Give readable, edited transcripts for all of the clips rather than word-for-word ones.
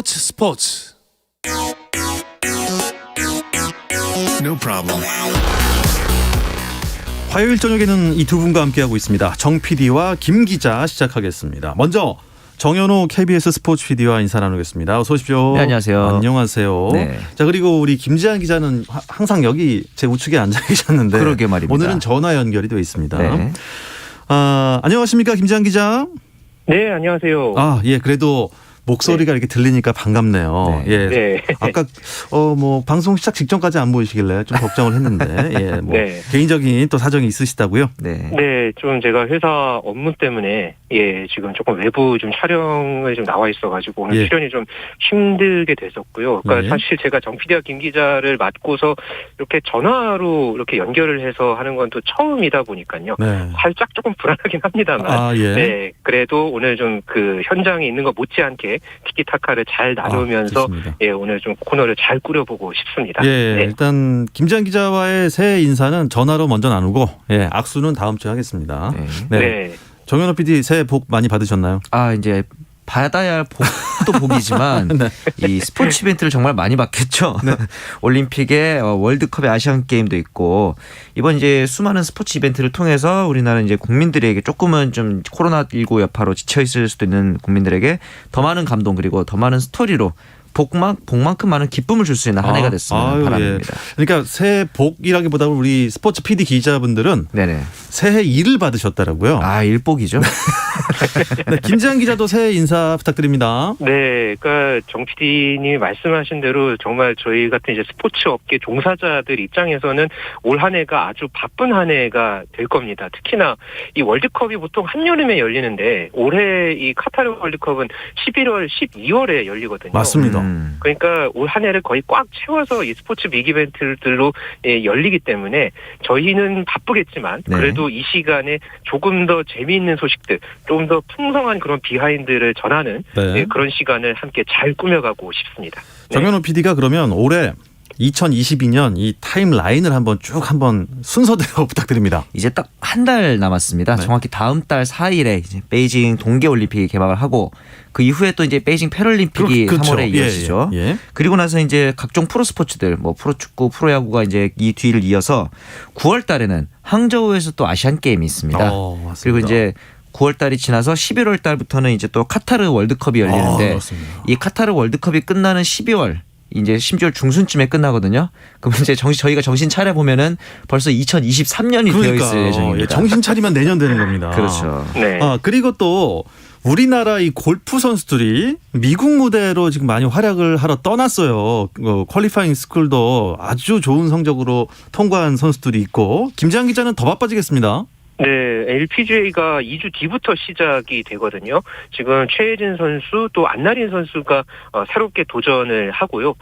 스포츠. No problem. 화요일 저녁에는 이 두 분과 함께하고 있습니다. 정 PD와 김 기자 시작하겠습니다. 먼저 정현호 KBS 스포츠 PD와 인사 나누겠습니다. 어서 오십시오. 네, 안녕하세요. 안녕하세요. 네. 자, 그리고 우리 김지한 기자는 항상 여기 제 우측에 앉아 계셨는데 그러게 말입니다. 오늘은 전화 연결이 되어 있습니다. 네. 안녕하십니까 김지한 기자. 네, 안녕하세요. 예, 그래도 목소리가 이렇게 들리니까 반갑네요. 네. 예. 네. 아까 방송 시작 직전까지 안 보이시길래 좀 걱정을 했는데 예, 네. 개인적인 또 사정이 있으시다고요? 네. 네, 좀 제가 회사 업무 때문에 지금 조금 외부 좀 촬영에 좀 나와 있어가지고 오늘 예. 출연이 좀 힘들게 됐었고요. 그러니까 네. 사실 제가 정 PD와 김 기자를 맡고서 이렇게 전화로 이렇게 연결을 해서 하는 건 또 처음이다 보니까요. 네. 살짝 조금 불안하긴 합니다만. 예. 네, 그래도 오늘 좀 그 현장에 있는 것 못지않게 티키타카를 잘 나누면서 좋습니다. 오늘 좀 코너를 잘 꾸려보고 싶습니다. 예, 네. 일단 김지한 기자와의 새해 인사는 전화로 먼저 나누고 악수는 다음 주에 하겠습니다. 네. 네. 정현호 PD 새해 복 많이 받으셨나요? 이제 받아야 할 복도 복이지만 네. 이 스포츠 이벤트를 정말 많이 받겠죠. 올림픽에 월드컵에 아시안 게임도 있고 이번 이제 수많은 스포츠 이벤트를 통해서 우리나라 이제 국민들에게 조금은 좀 코로나19 여파로 지쳐 있을 수도 있는 국민들에게 더 많은 감동 그리고 더 많은 스토리로 복만큼 많은 기쁨을 줄 수 있는 한 해가 됐으면 바랍니다. 그러니까 새해 복이라기보다 우리 스포츠 PD 기자분들은 네네. 새해 일을 받으셨더라고요. 일복이죠. 네, 김지한 기자도 새해 인사 부탁드립니다. 네, 그러니까 정 PD님이 말씀하신 대로 정말 저희 같은 이제 스포츠 업계 종사자들 입장에서는 올 한 해가 아주 바쁜 한 해가 될 겁니다. 특히나 이 월드컵이 보통 한여름에 열리는데 올해 이 카타르 월드컵은 11월, 12월에 열리거든요. 맞습니다. 그러니까 올 한 해를 거의 꽉 채워서 이 스포츠 빅 이벤트들로 열리기 때문에 저희는 바쁘겠지만 그래도 이 시간에 조금 더 재미있는 소식들, 좀 더 풍성한 그런 비하인드를 전하는 그런 시간을 함께 잘 꾸며가고 싶습니다. 정현호 PD가 그러면 올해 2022년 이 타임라인을 한번 순서대로 부탁드립니다. 이제 딱 한 달 남았습니다. 네. 정확히 다음 달 4일에 이제 베이징 동계올림픽이 개막을 하고 그 이후에 또 이제 베이징 패럴림픽이 그렇죠. 3월에 이어지죠. 예. 그리고 나서 이제 각종 프로 스포츠들 뭐 프로축구, 프로야구가 이제 이 뒤를 이어서 9월 달에는 항저우에서 또 아시안 게임이 있습니다. 맞습니다. 그리고 이제 9월 달이 지나서 11월 달부터는 이제 또 카타르 월드컵이 열리는데 그렇습니다. 이 카타르 월드컵이 끝나는 12월 이제 12월 중순쯤에 끝나거든요. 그럼 이제 저희가 정신 차려 보면은 벌써 2023년이 되어 있을 예정입니다. 정신 차리면 내년 되는 겁니다. 그렇죠. 네. 그리고 또 우리나라 이 골프 선수들이 미국 무대로 지금 많이 활약을 하러 떠났어요. 퀄리파잉 스쿨도 아주 좋은 성적으로 통과한 선수들이 있고 김지한 기자는 더 바빠지겠습니다. 네, LPGA가 2주 뒤부터 시작이 되거든요. 지금 최혜진 선수 또 안나린 선수가 새롭게 도전을 하고요.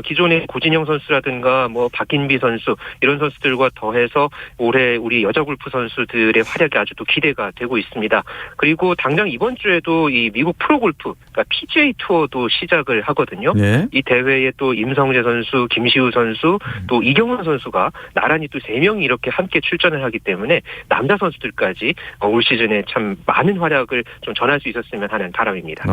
기존의 고진영 선수라든가 뭐 박인비 선수 이런 선수들과 더해서 올해 우리 여자 골프 선수들의 활약이 아주 또 기대가 되고 있습니다. 그리고 당장 이번 주에도 이 미국 프로골프, 그러니까 PGA 투어도 시작을 하거든요. 네. 이 대회에 또 임성재 선수, 김시우 선수, 또 이경원 선수가 나란히 또 3명이 이렇게 함께 출전을 하기 때문에 남자 선수들까지 올 시즌에 참 많은 활약을 좀 전할 수 있었으면 하는 바람입니다.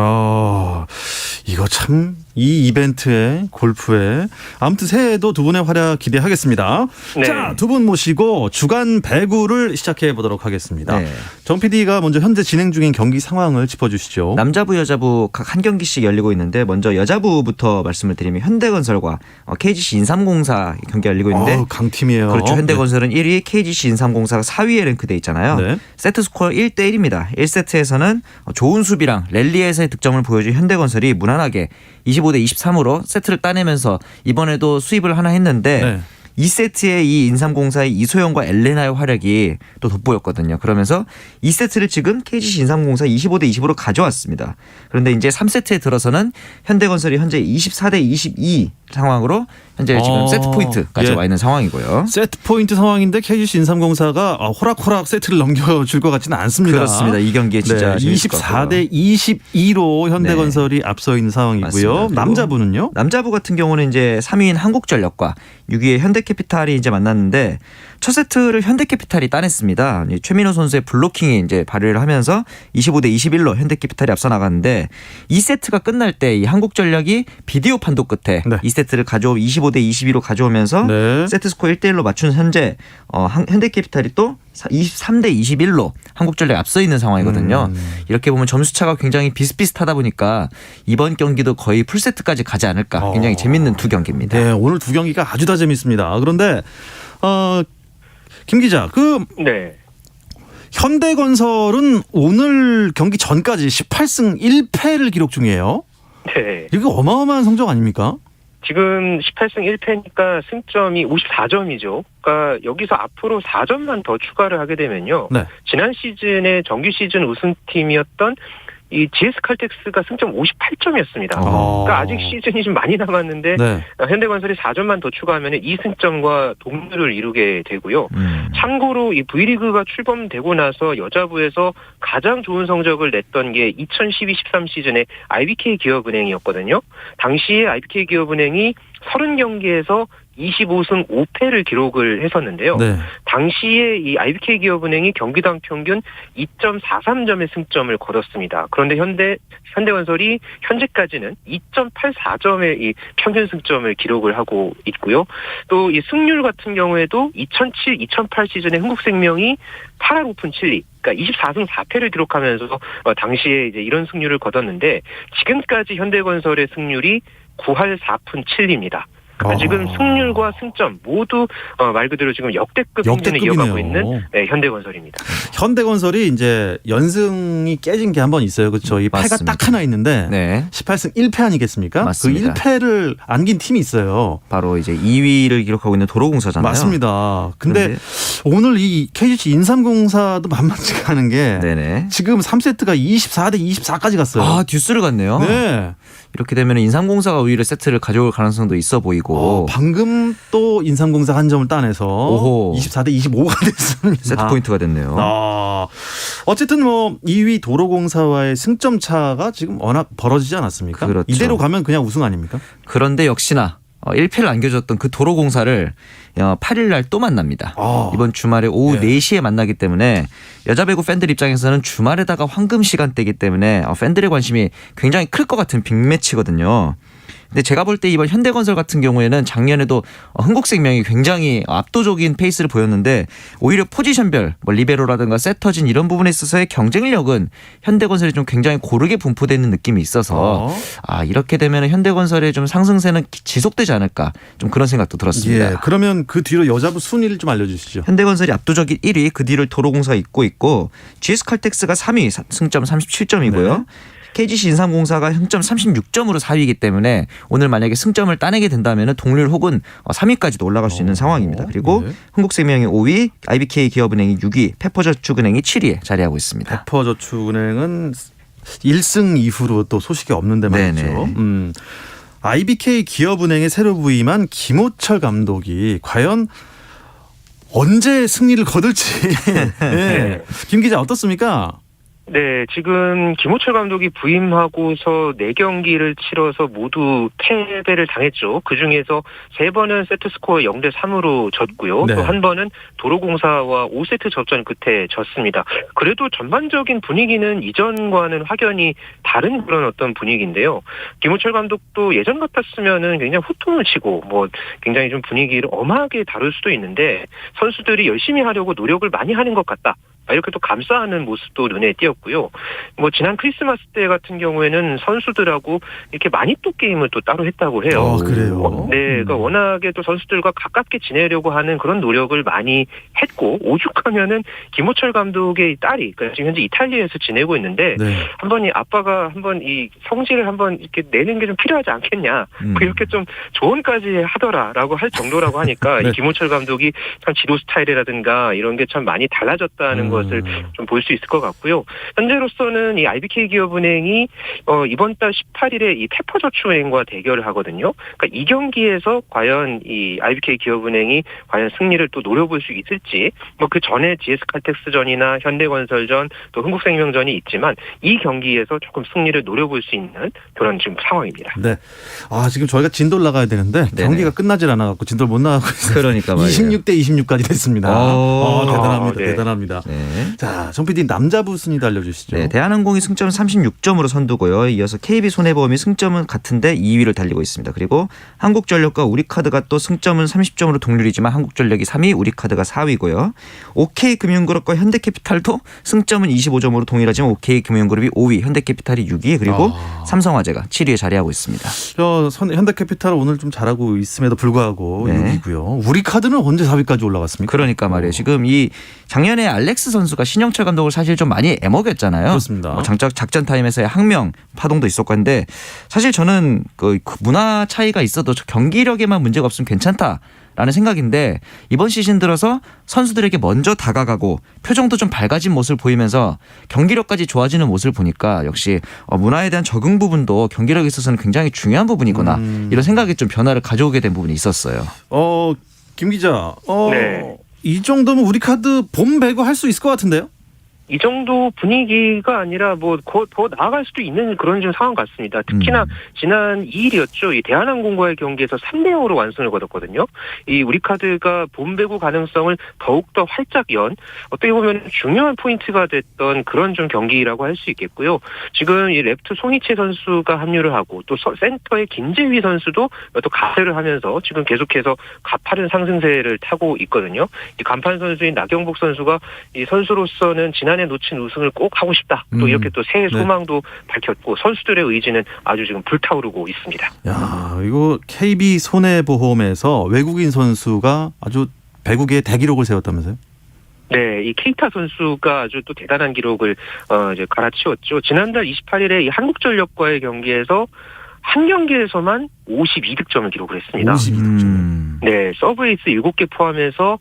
이거 참 이 이벤트에 골프에 아무튼 새해에도 두 분의 활약 기대하겠습니다. 네. 자, 두 분 모시고 주간 배구를 시작해 보도록 하겠습니다. 네. 정 PD가 먼저 현재 진행 중인 경기 상황을 짚어주시죠. 남자부 여자부 각 한 경기씩 열리고 있는데 먼저 여자부부터 말씀을 드리면 현대건설과 KGC 인삼공사 경기가 열리고 있는데 강팀이에요. 그렇죠. 현대건설은 1위, KGC 인삼공사가 4위에 랭크돼 있잖아요. 네. 세트 스코어 1대1입니다. 1세트에서는 좋은 수비랑 랠리에서의 득점을 보여준 현대건설이 무난하게 25대 23으로 세트를 따내면서 이번에도 수입을 하나 했는데 2세트에 이 인삼공사의 이소영과 엘레나의 활약이 또 돋보였거든요. 그러면서 2세트를 지금 KGC 인삼공사 25대 20으로 가져왔습니다. 그런데 이제 3세트에 들어서는 현대건설이 현재 24대 22 상황으로 현재 지금 세트 포인트까지 와 있는 상황이고요. 세트 포인트 상황인데 KGC 인삼공사가 호락호락 세트를 넘겨줄 것 같지는 않습니다. 그렇습니다. 이 경기에 진짜 24대 22로 현대건설이 앞서 있는 상황이고요. 맞습니다. 남자부는요? 남자부 같은 경우는 이제 3위인 한국전력과 6위의 현대캐피탈이 이제 만났는데 첫 세트를 현대캐피탈이 따냈습니다. 최민호 선수의 블로킹이 이제 발휘를 하면서 25대 21로 현대캐피탈이 앞서 나갔는데 2세트가 끝날 때 이 한국전력이 비디오 판독 끝에 네. 2세트를 25대 22로 가져오면서 네. 세트 스코어 1대1로 맞춘 현재 현대캐피탈이 또 23대 21로 한국전력이 앞서 있는 상황이거든요. 이렇게 보면 점수차가 굉장히 비슷비슷하다 보니까 이번 경기도 거의 풀세트까지 가지 않을까. 굉장히 재밌는 두 경기입니다. 네, 오늘 두 경기가 아주 다 재밌습니다. 그런데 김 기자, 네. 현대건설은 오늘 경기 전까지 18승 1패를 기록 중이에요. 네. 이거 어마어마한 성적 아닙니까? 지금 18승 1패니까 승점이 54점이죠. 그러니까 여기서 앞으로 4점만 더 추가를 하게 되면요. 네. 지난 시즌의 정규 시즌 우승팀이었던 이 GS 칼텍스가 승점 58점이었습니다. 그러니까 아직 시즌이 좀 많이 남았는데 네. 현대건설이 4점만 더 추가하면 2승점과 동률을 이루게 되고요. 참고로 이 V리그가 출범되고 나서 여자부에서 가장 좋은 성적을 냈던 게 2012-13 시즌의 IBK 기업은행이었거든요. 당시에 IBK 기업은행이 30경기에서 25승 5패를 기록을 했었는데요. 네. 당시에 이 IBK 기업은행이 경기당 평균 2.43점의 승점을 거뒀습니다. 그런데 현대건설이 현재까지는 2.84점의 이 평균 승점을 기록을 하고 있고요. 또 이 승률 같은 경우에도 2007-2008 시즌에 흥국생명이 8할 오픈 7리, 그러니까 24승 4패를 기록하면서 당시에 이제 이런 승률을 거뒀는데 지금까지 현대건설의 승률이 9할 4푼 7리입니다. 그러니까 지금 승률과 승점 모두 말 그대로 지금 역대급 행진을 이어가고 있는 현대건설입니다. 현대건설이 이제 연승이 깨진 게 한 번 있어요. 그렇죠. 이 패가 딱 하나 있는데 네. 18승 1패 아니겠습니까? 맞습니다. 그 1패를 안긴 팀이 있어요. 바로 이제 2위를 기록하고 있는 도로공사잖아요. 맞습니다. 근데 오늘 이 KGC 인삼공사도 만만치가 않은 게 네네. 지금 3세트가 24대 24까지 갔어요. 아, 듀스를 갔네요. 네. 이렇게 되면 인삼공사가 오히려 세트를 가져올 가능성도 있어 보이고 방금 또 인삼공사 한 점을 따내서 오호. 24대 25가 됐습니다. 세트 포인트가 됐네요. 어쨌든 뭐 2위 도로공사와의 승점 차가 지금 워낙 벌어지지 않았습니까? 그렇죠. 이대로 가면 그냥 우승 아닙니까? 그런데 역시나 1패를 안겨줬던 그 도로공사를 8일 날 또 만납니다. 이번 주말에 오후 4시에 만나기 때문에 여자 배구 팬들 입장에서는 주말에다가 황금 시간대이기 때문에 팬들의 관심이 굉장히 클 것 같은 빅매치거든요. 근데 제가 볼 때 이번 현대건설 같은 경우에는 작년에도 흥국생명이 굉장히 압도적인 페이스를 보였는데 오히려 포지션별 리베로라든가 세터진 이런 부분에 있어서의 경쟁력은 현대건설이 좀 굉장히 고르게 분포되는 느낌이 있어서 이렇게 되면 현대건설의 좀 상승세는 지속되지 않을까 좀 그런 생각도 들었습니다. 예, 그러면 그 뒤로 여자부 순위를 좀 알려주시죠. 현대건설이 압도적인 1위, 그 뒤를 도로공사가 잇고 GS칼텍스가 3위 승점 37점이고요. 네. KGC 인삼공사가 승점 36점으로 4위이기 때문에 오늘 만약에 승점을 따내게 된다면 동률 혹은 3위까지도 올라갈 수 있는 상황입니다. 그리고 흥국생명이 5위, IBK 기업은행이 6위, 페퍼저축은행이 7위에 자리하고 있습니다. 페퍼저축은행은 1승 이후로 또 소식이 없는데 말이죠. IBK 기업은행에 새로 부임한 김호철 감독이 과연 언제 승리를 거둘지. 네. 김 기자 어떻습니까? 네, 지금 김호철 감독이 부임하고서 4경기를 치러서 모두 패배를 당했죠. 그중에서 3번은 세트스코어 0대 3으로 졌고요. 네. 또 한 번은 도로공사와 5세트 접전 끝에 졌습니다. 그래도 전반적인 분위기는 이전과는 확연히 다른 그런 어떤 분위기인데요. 김호철 감독도 예전 같았으면은 굉장히 호통을 치고 굉장히 좀 분위기를 엄하게 다룰 수도 있는데 선수들이 열심히 하려고 노력을 많이 하는 것 같다. 이렇게 또 감싸하는 모습도 눈에 띄었고요. 지난 크리스마스 때 같은 경우에는 선수들하고 이렇게 마니또 게임을 또 따로 했다고 해요. 그래요? 네, 그러니까 워낙에 또 선수들과 가깝게 지내려고 하는 그런 노력을 많이 했고 오죽하면은 김호철 감독의 딸이 그러니까 지금 현재 이탈리아에서 지내고 있는데 한번 이 아빠가 한번 이 성질을 한번 이렇게 내는 게 좀 필요하지 않겠냐. 이렇게 좀 조언까지 하더라라고 할 정도라고 하니까 이 김호철 감독이 참 지도 스타일이라든가 이런 게 참 많이 달라졌다는 걸 것을 좀 볼 수 있을 것 같고요. 현재로서는 이 IBK 기업은행이 이번 달 18일에 이 페퍼저축은행과 대결을 하거든요. 그러니까 이 경기에서 과연 이 IBK 기업은행이 과연 승리를 또 노려볼 수 있을지, 뭐 그 전에 GS칼텍스전이나 현대건설전 또 흥국생명전이 있지만 이 경기에서 조금 승리를 노려볼 수 있는 그런 지금 상황입니다. 네. 지금 저희가 진도를 나가야 되는데 경기가 끝나질 않아갖고 진도를 못 나가고 있어요. 그러니까 말이에요. 26대 26까지 됐습니다. 대단합니다. 네. 대단합니다. 네. 자, 정 PD 남자부 순위도 알려주시죠. 네, 대한항공이 승점은 36점으로 선두고요. 이어서 KB손해보험이 승점은 같은데 2위를 달리고 있습니다. 그리고 한국전력과 우리카드가 또 승점은 30점으로 동률이지만 한국전력이 3위, 우리카드가 4위고요. OK금융그룹과 현대캐피탈도 승점은 25점으로 동일하지만 OK금융그룹이 5위, 현대캐피탈이 6위, 그리고 삼성화재가 7위에 자리하고 있습니다. 현대캐피탈은 오늘 좀 잘하고 있음에도 불구하고 네. 6위고요. 우리카드는 언제 4위까지 올라갔습니까? 그러니까 말이에요. 지금 이 작년에 알렉스 선수가 신영철 감독을 사실 좀 많이 애먹였잖아요. 그렇습니다. 작전 타임에서의 항명 파동도 있었고 한데 사실 저는 그 문화 차이가 있어도 경기력에만 문제가 없으면 괜찮다라는 생각인데 이번 시즌 들어서 선수들에게 먼저 다가가고 표정도 좀 밝아진 모습을 보이면서 경기력까지 좋아지는 모습을 보니까 역시 문화에 대한 적응 부분도 경기력에 있어서는 굉장히 중요한 부분이구나 이런 생각이 좀 변화를 가져오게 된 부분이 있었어요. 김 기자, 네. 이 정도면 우리카드 봄 배구 할 수 있을 것 같은데요? 이 정도 분위기가 아니라 뭐 더 나아갈 수도 있는 그런 좀 상황 같습니다. 특히나 지난 2일이었죠. 이 대한항공과의 경기에서 3대0으로 완승을 거뒀거든요. 이 우리카드가 봄 배구 가능성을 더욱더 활짝 연 어떻게 보면 중요한 포인트가 됐던 그런 좀 경기라고 할 수 있겠고요. 지금 이 레프트 송이채 선수가 합류를 하고 또 센터의 김재휘 선수도 또 가세를 하면서 지금 계속해서 가파른 상승세를 타고 있거든요. 이 간판 선수인 나경복 선수가 이 선수로서는 지난해 놓친 우승을 꼭 하고 싶다. 또 이렇게 또 새해 소망도 밝혔고 선수들의 의지는 아주 지금 불타오르고 있습니다. 야, 이거 KB 손해보험에서 외국인 선수가 아주 배구계의 대기록을 세웠다면서요? 네, 이 케이타 선수가 아주 또 대단한 기록을 이제 갈아치웠죠. 지난달 28일에 이 한국전력과의 경기에서 한 경기에서만 52득점을 기록을 했습니다. 52득점. 네, 서브에이스 7개 포함해서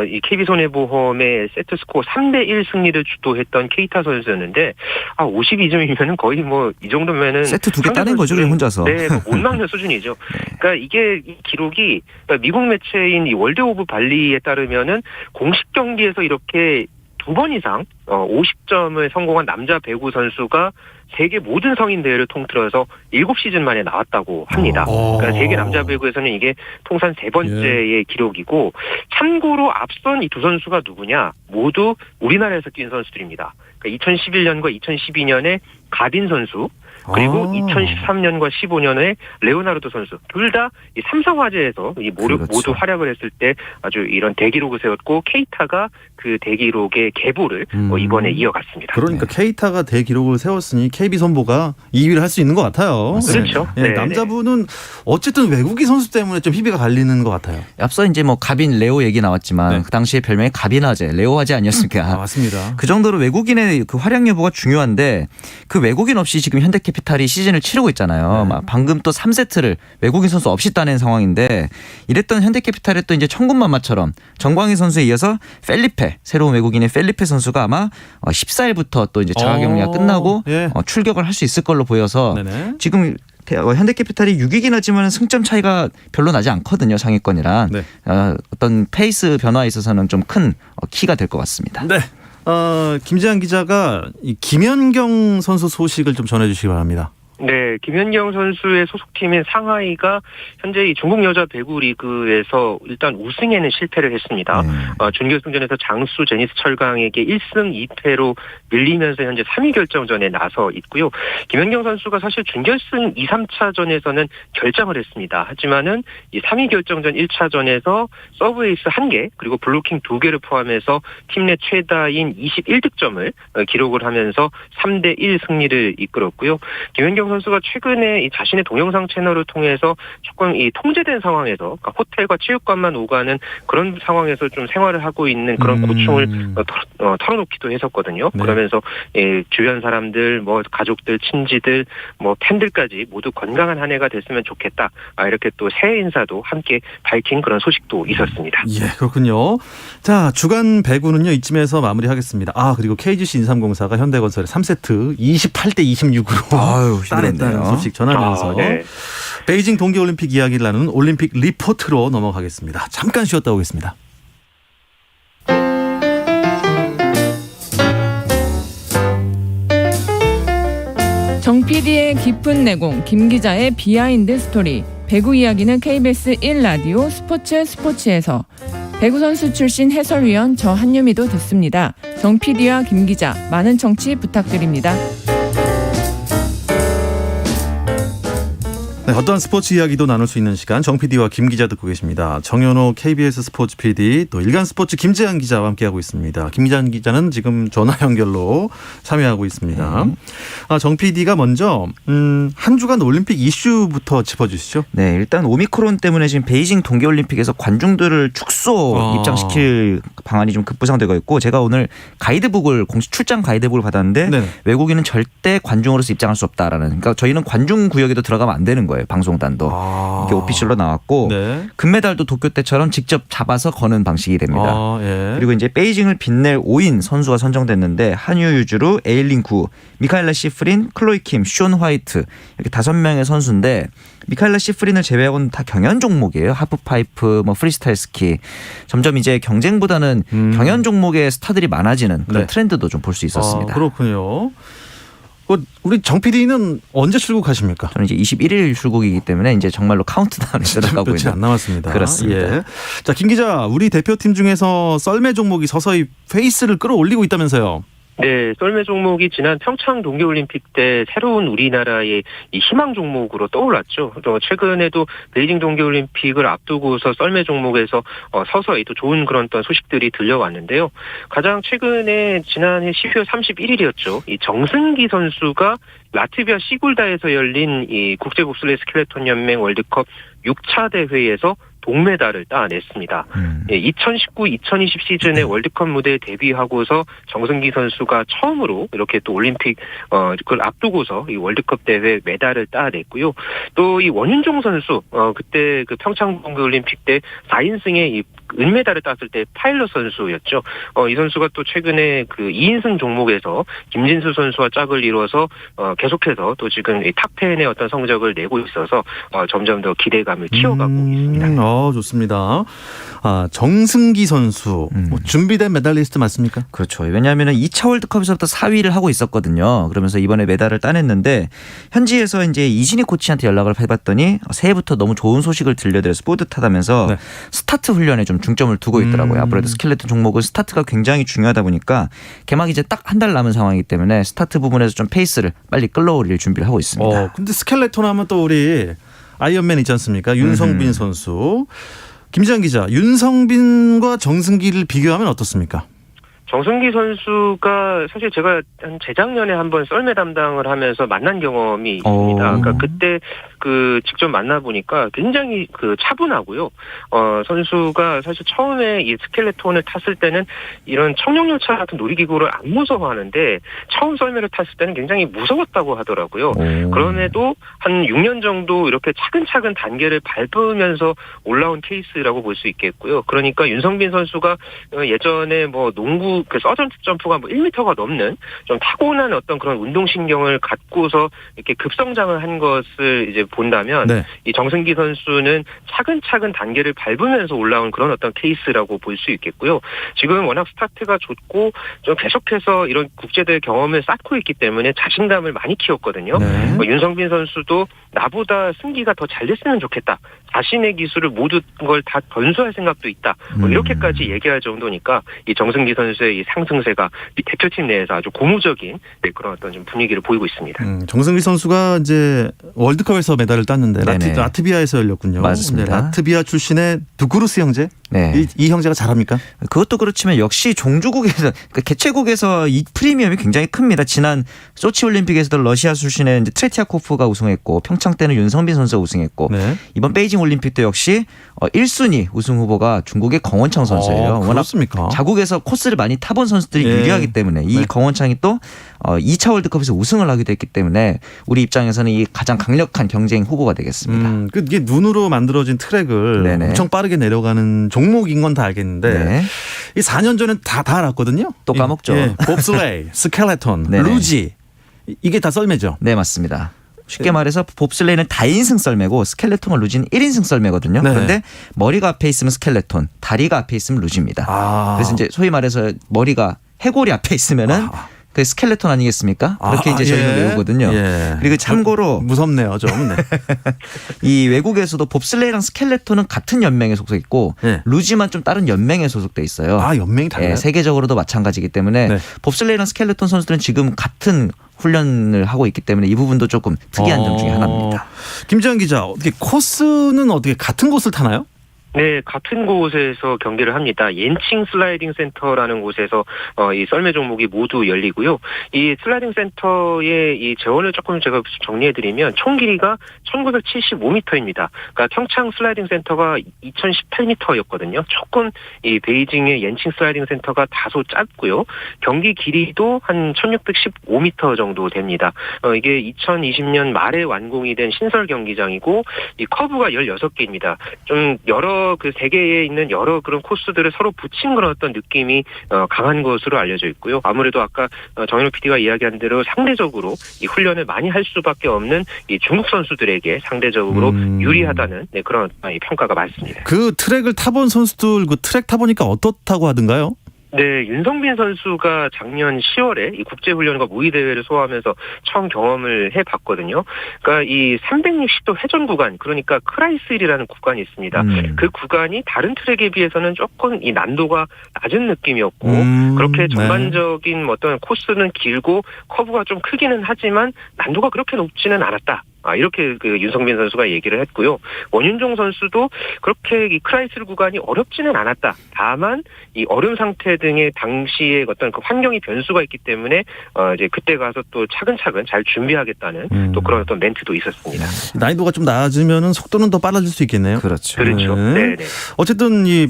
이 KB손해보험의 세트스코어 3대1 승리를 주도했던 케이타 선수였는데 52점이면은 거의 뭐 이 정도면은 세트 2개 따낸 거죠, 혼자서. 네, 못 막는 수준이죠. 그러니까 이게 이 기록이 그러니까 미국 매체인 이 월드 오브 발리에 따르면은 공식 경기에서 이렇게 2번 이상 50점을 성공한 남자 배구 선수가 세계 모든 성인 대회를 통틀어서 7시즌 만에 나왔다고 합니다. 그러니까 세계 남자 배구에서는 이게 통산 3번째의 기록이고 참고로 앞선 이 두 선수가 누구냐? 모두 우리나라에서 뛴 선수들입니다. 그러니까 2011년과 2012년에 가빈 선수 그리고 2013년과 15년에 레오나르도 선수 둘 다 이 삼성화재에서 이 모두 활약을 했을 때 아주 이런 대기록을 세웠고 케이타가 그 대기록의 계보를 이번에 이어갔습니다. 그러니까 케이타가 대기록을 세웠으니 KB손보가 2위를 할 수 있는 것 같아요. 그렇죠. 네, 남자분은 어쨌든 외국인 선수 때문에 좀 희비가 갈리는 것 같아요. 앞서 이제 뭐 가빈 레오 얘기 나왔지만 그 당시에 별명이 가빈화재, 레오화재 아니었습니까? 맞습니다. 그 정도로 외국인의 그 활약 여부가 중요한데 그 외국인 없이 지금 현대캐피탈이 시즌을 치르고 있잖아요. 방금 또 3세트를 외국인 선수 없이 따낸 상황인데 이랬던 현대캐피탈의 또 이제 천군만마처럼 정광희 선수에 이어서 펠리페 새로운 외국인의 펠리페 선수가 아마 14일부터 또 이제 자가격리가 끝나고 출격을 할 수 있을 걸로 보여서 지금 현대캐피탈이 6위긴 하지만 승점 차이가 별로 나지 않거든요. 상위권이랑. 어떤 페이스 변화에 있어서는 좀 큰 키가 될 것 같습니다. 네. 김재한 기자가 이 김연경 선수 소식을 좀 전해주시기 바랍니다. 네, 김연경 선수의 소속팀인 상하이가 현재 이 중국 여자 배구 리그에서 일단 우승에는 실패를 했습니다. 준결승전에서 장수 제니스 철강에게 1승 2패로 밀리면서 현재 3위 결정전에 나서 있고요. 김연경 선수가 사실 준결승 2, 3차전에서는 결장을 했습니다. 하지만은 이 3위 결정전 1차전에서 서브에이스 1개 그리고 블로킹 2개를 포함해서 팀 내 최다인 21득점을 기록을 하면서 3대1 승리를 이끌었고요. 김연경 선수가 최근에 이 자신의 동영상 채널을 통해서 조금 이 통제된 상황에서 그러니까 호텔과 체육관만 오가는 그런 상황에서 좀 생활을 하고 있는 그런 고충을 털어놓기도 했었거든요. 네. 그러면서 주변 사람들, 뭐 가족들, 친지들, 뭐 팬들까지 모두 건강한 한 해가 됐으면 좋겠다. 이렇게 또 새해 인사도 함께 밝힌 그런 소식도 있었습니다. 예, 그렇군요. 자, 주간 배구는요, 이쯤에서 마무리하겠습니다. 그리고 KGC 인삼공사가 현대건설의 3세트 28대 26으로 아유, 따냈다는 힘들었네요. 소식 전하면서 네. 베이징 동계올림픽 이야기를 나누는 올림픽 리포트로 넘어가겠습니다. 잠깐 쉬었다 오겠습니다. 정 PD의 깊은 내공, 김 기자의 비하인드 스토리. 배구 이야기는 KBS 1라디오 스포츠에서 배구 선수 출신 해설위원 저 한유미도 듣습니다. 정 PD와 김 기자 많은 청취 부탁드립니다. 네, 어떤 스포츠 이야기도 나눌 수 있는 시간 정 PD와 김 기자 듣고 계십니다. 정현호 KBS 스포츠 PD 또 일간 스포츠 김재한 기자와 함께하고 있습니다. 김재한 기자는 지금 전화 연결로 참여하고 있습니다. 정 PD가 먼저 한 주간 올림픽 이슈부터 짚어주시죠. 네, 일단 오미크론 때문에 지금 베이징 동계올림픽에서 관중들을 축소 입장시킬 방안이 좀 급부상되고 있고 제가 오늘 가이드북을 공식 출장 가이드북을 받았는데 네네. 외국인은 절대 관중으로서 입장할 수 없다라는 그러니까 저희는 관중 구역에도 들어가면 안 되는 거예요. 방송단도. 이게 오피셜로 나왔고 네. 금메달도 도쿄 때처럼 직접 잡아서 거는 방식이 됩니다. 예. 그리고 이제 베이징을 빛낼 5인 선수가 선정됐는데 한유 유주루, 에일린 구, 미카엘라 시프린, 클로이 킴, 숀 화이트 이렇게 5명의 선수인데 미카엘라 시프린을 제외하고는 다 경연 종목이에요. 하프파이프, 뭐 프리스타일 스키. 점점 이제 경쟁보다는 경연 종목의 스타들이 많아지는 그런 네. 트렌드도 좀 볼 수 있었습니다. 그렇군요. 우리 정 PD는 언제 출국하십니까? 저는 이제 21일 출국이기 때문에 이제 정말로 카운트다운을 들어가고 며칠 안 있는. 남았습니다. 그렇습니다. 예. 자, 김 기자, 우리 대표팀 중에서 썰매 종목이 서서히 페이스를 끌어올리고 있다면서요. 네, 썰매 종목이 지난 평창 동계올림픽 때 새로운 우리나라의 이 희망 종목으로 떠올랐죠. 또 최근에도 베이징 동계올림픽을 앞두고서 썰매 종목에서 서서히 또 좋은 그런 어떤 소식들이 들려왔는데요. 가장 최근에 지난해 12월 31일이었죠. 이 정승기 선수가 라트비아 시굴다에서 열린 이 국제봅슬레이 스켈레톤 연맹 월드컵 6차 대회에서 동메달을 따냈습니다. 2019-2020 시즌에 월드컵 무대에 데뷔하고서 정승기 선수가 처음으로 이렇게 또 올림픽 그걸 앞두고서 이 월드컵 대회 메달을 따냈고요. 또 이 원윤종 선수 그때 그 평창 동계올림픽 때 4인승의 이 은메달을 땄을 때 파일럿 선수였죠. 이 선수가 또 최근에 그 2인승 종목에서 김진수 선수와 짝을 이뤄서 계속해서 또 지금 이 탑10의 어떤 성적을 내고 있어서 점점 더 기대감을 키워가고 있습니다. 좋습니다. 정승기 선수 준비된 메달리스트 맞습니까? 그렇죠. 왜냐하면 2차 월드컵에서부터 4위를 하고 있었거든요. 그러면서 이번에 메달을 따냈는데 현지에서 이제 이진희 코치한테 연락을 해봤더니 새해부터 너무 좋은 소식을 들려드려서 뿌듯하다면서 네. 스타트 훈련에 좀 중점을 두고 있더라고요. 아무래도 스켈레톤 종목은 스타트가 굉장히 중요하다 보니까 개막이 이제 딱 한 달 남은 상황이기 때문에 스타트 부분에서 좀 페이스를 빨리 끌어올릴 준비를 하고 있습니다. 근데 스켈레톤 하면 또 우리 아이언맨 있지 않습니까? 윤성빈 선수. 김지한 기자, 윤성빈과 정승기를 비교하면 어떻습니까? 정승기 선수가 사실 제가 한 재작년에 한번 썰매 담당을 하면서 만난 경험이 있습니다. 그러니까 그때 그 직접 만나보니까 굉장히 그 차분하고요. 선수가 사실 처음에 이 스켈레톤을 탔을 때는 이런 청룡열차 같은 놀이기구를 안 무서워하는데 처음 썰매를 탔을 때는 굉장히 무서웠다고 하더라고요. 그럼에도 한 6년 정도 이렇게 차근차근 단계를 밟으면서 올라온 케이스라고 볼 수 있겠고요. 그러니까 윤성빈 선수가 예전에 뭐 농구 그 서전트 점프가 뭐 1m가 넘는 좀 타고난 어떤 그런 운동신경을 갖고서 이렇게 급성장을 한 것을 이제 본다면 네. 이 정승기 선수는 차근차근 단계를 밟으면서 올라온 그런 어떤 케이스라고 볼 수 있겠고요. 지금 워낙 스타트가 좋고 좀 계속해서 이런 국제대회 경험을 쌓고 있기 때문에 자신감을 많이 키웠거든요. 네. 윤성빈 선수도 나보다 승기가 더 잘 됐으면 좋겠다. 자신의 기술을 모든 걸 다 전수할 생각도 있다. 뭐 이렇게까지 얘기할 정도니까 이 정승기 선수의 이 상승세가 이 대표팀 내에서 아주 고무적인 그런 어떤 좀 분위기를 보이고 있습니다. 정승기 선수가 이제 월드컵에서 메달을 땄는데 라트비아에서 열렸군요. 맞습니다. 네, 라트비아 출신의 두쿠르스 형제. 네. 이 형제가 잘합니까? 그것도 그렇지만 역시 종주국에서 그러니까 개최국에서 이 프리미엄이 굉장히 큽니다. 지난 소치 올림픽에서도 러시아 출신의 이제 트레티아코프가 우승했고 평창 때는 윤성빈 선수가 우승했고 네. 이번 베이징 올림픽 때 역시 1순위 우승 후보가 중국의 정원창 선수예요. 그렇습니까? 워낙 자국에서 코스를 많이 타본 선수들이 예. 유리하기 때문에 이 네. 정원창이 또 2차 월드컵에서 우승을 하게 됐기 때문에 우리 입장에서는 이 가장 강력한 경쟁 후보가 되겠습니다. 이게 눈으로 만들어진 트랙을 네네. 엄청 빠르게 내려가는 종목인 건 다 알겠는데 네. 이 4년 전엔 다 알았거든요. 또 까먹죠. 봅슬레이, 스켈레톤, 네네. 루지 이게 다 썰매죠. 네, 맞습니다. 쉽게 말해서 봅슬레이는 다인승 썰매고 스켈레톤과 루지는 1인승 썰매거든요. 네. 그런데 머리가 앞에 있으면 스켈레톤, 다리가 앞에 있으면 루지입니다. 그래서 이제 소위 말해서 머리가 해골이 앞에 있으면은 그 스켈레톤 아니겠습니까? 그렇게 이제 저희가 외우거든요. 예. 그리고 참고로 무섭네요, 좀. 네. 이 외국에서도 봅슬레이랑 스켈레톤은 같은 연맹에 소속있고 예. 루지만 좀 다른 연맹에 소속돼 있어요. 연맹이 달라요. 예, 세계적으로도 마찬가지이기 때문에 네. 봅슬레이랑 스켈레톤 선수들은 지금 같은 훈련을 하고 있기 때문에 이 부분도 조금 특이한 점 중에 하나입니다. 김지현 기자, 어떻게 코스는 어떻게 같은 곳을 타나요? 네, 같은 곳에서 경기를 합니다. 옌칭 슬라이딩 센터라는 곳에서 이 썰매 종목이 모두 열리고요. 이 슬라이딩 센터의 이 재원을 조금 제가 정리해드리면 총 길이가 1975m입니다. 그러니까 평창 슬라이딩 센터가 2018m였거든요. 조금 이 베이징의 옌칭 슬라이딩 센터가 다소 짧고요. 경기 길이도 한 1615m 정도 됩니다. 이게 2020년 말에 완공이 된 신설 경기장이고 이 커브가 16개입니다. 좀 여러 그 세계에 있는 여러 그런 코스들을 서로 붙인 그런 어떤 느낌이 강한 것으로 알려져 있고요. 아무래도 아까 정현우 PD가 이야기한 대로 상대적으로 이 훈련을 많이 할 수밖에 없는 이 중국 선수들에게 상대적으로 유리하다는 그런 평가가 많습니다. 그 트랙을 타본 선수들 그 트랙 타보니까 어떻다고 하던가요? 네, 윤성빈 선수가 작년 10월에 이 국제훈련과 모의대회를 소화하면서 처음 경험을 해봤거든요. 그러니까 이 360도 회전 구간, 그러니까 크라이스힐이라는 구간이 있습니다. 그 구간이 다른 트랙에 비해서는 조금 이 난도가 낮은 느낌이었고, 그렇게 전반적인 어떤 코스는 길고 커브가 좀 크기는 하지만 난도가 그렇게 높지는 않았다. 이렇게 그 윤성빈 선수가 얘기를 했고요. 원윤종 선수도 그렇게 이 크라이슬 구간이 어렵지는 않았다. 다만 이 얼음 상태 등의 당시의 어떤 그 환경이 변수가 있기 때문에 이제 그때 가서 또 차근차근 잘 준비하겠다는 또 그런 어떤 멘트도 있었습니다. 난이도가 좀 낮으면은 속도는 더 빨라질 수 있겠네요. 그렇죠. 그렇죠. 네. 어쨌든 이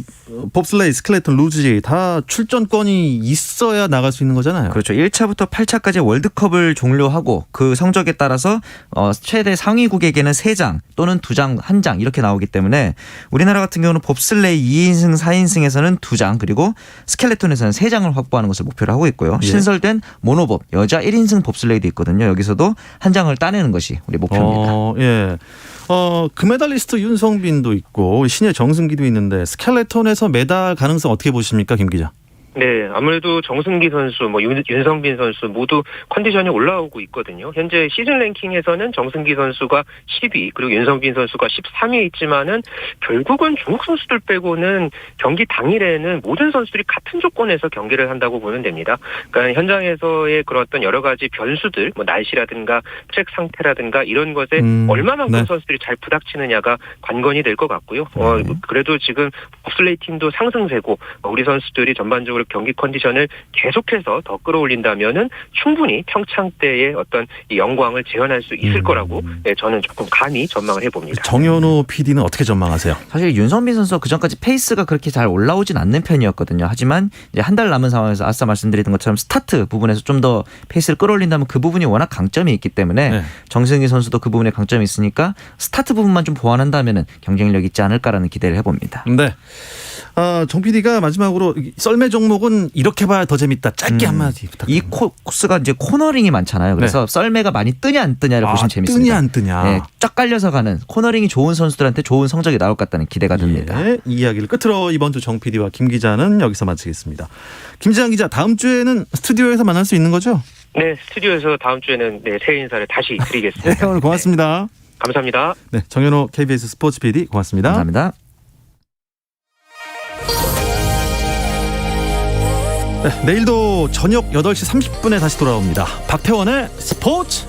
봅슬레이, 스켈레톤, 루지 다 출전권이 있어야 나갈 수 있는 거잖아요. 그렇죠. 1차부터 8차까지 월드컵을 종료하고 그 성적에 따라서 최대 상위국에게는 3장 또는 2장, 1장 이렇게 나오기 때문에 우리나라 같은 경우는 봅슬레이 2인승, 4인승에서는 2장 그리고 스켈레톤에서는 3장을 확보하는 것을 목표로 하고 있고요. 예. 신설된 모노봅 여자 1인승 봅슬레이도 있거든요. 여기서도 1장을 따내는 것이 우리 목표입니다. 예. 금메달리스트 윤성빈도 있고 신예 정승기도 있는데 스켈레톤에서 메달 가능성 어떻게 보십니까, 김 기자? 네, 아무래도 정승기 선수, 윤성빈 선수 모두 컨디션이 올라오고 있거든요. 현재 시즌 랭킹에서는 정승기 선수가 10위, 그리고 윤성빈 선수가 13위에 있지만은 결국은 중국 선수들 빼고는 경기 당일에는 모든 선수들이 같은 조건에서 경기를 한다고 보면 됩니다. 그러니까 현장에서의 그런 어떤 여러 가지 변수들, 날씨라든가 트랙 상태라든가 이런 것에 얼마만큼 선수들이 잘 부닥치느냐가 관건이 될 것 같고요. 그래도 지금 봅슬레이 팀도 상승세고 우리 선수들이 전반적으로 경기 컨디션을 계속해서 더 끌어올린다면은 충분히 평창 때의 어떤 이 영광을 재현할 수 있을 거라고 저는 조금 감히 전망을 해봅니다. 정현우 PD는 어떻게 전망하세요? 사실 윤성빈 선수가 그전까지 페이스가 그렇게 잘 올라오진 않는 편이었거든요. 하지만 이제 한 달 남은 상황에서 아까 말씀드렸던 것처럼 스타트 부분에서 좀 더 페이스를 끌어올린다면 그 부분이 워낙 강점이 있기 때문에 정승기 선수도 그 부분에 강점이 있으니까 스타트 부분만 좀 보완한다면은 경쟁력 있지 않을까라는 기대를 해봅니다. 네. 정 PD가 마지막으로 썰매 종목은 이렇게 봐야 더 재밌다. 짧게 한마디 부탁드립니다. 이 코스가 이제 코너링이 많잖아요. 그래서 썰매가 많이 뜨냐 안 뜨냐를 보시면 재밌습니다. 뜨냐 안 뜨냐. 네, 쫙 깔려서 가는 코너링이 좋은 선수들한테 좋은 성적이 나올 것 같다는 기대가 듭니다. 이 이야기를 끝으로 이번 주 정 PD와 김 기자는 여기서 마치겠습니다. 김지한 기자, 다음 주에는 스튜디오에서 만날 수 있는 거죠? 네, 스튜디오에서 다음 주에는 새해 인사를 다시 드리겠습니다. 오늘 고맙습니다. 감사합니다. 네, 정현호 KBS 스포츠 PD 고맙습니다. 감사합니다. 네, 내일도 저녁 8시 30분에 다시 돌아옵니다. 박태원의 스포츠.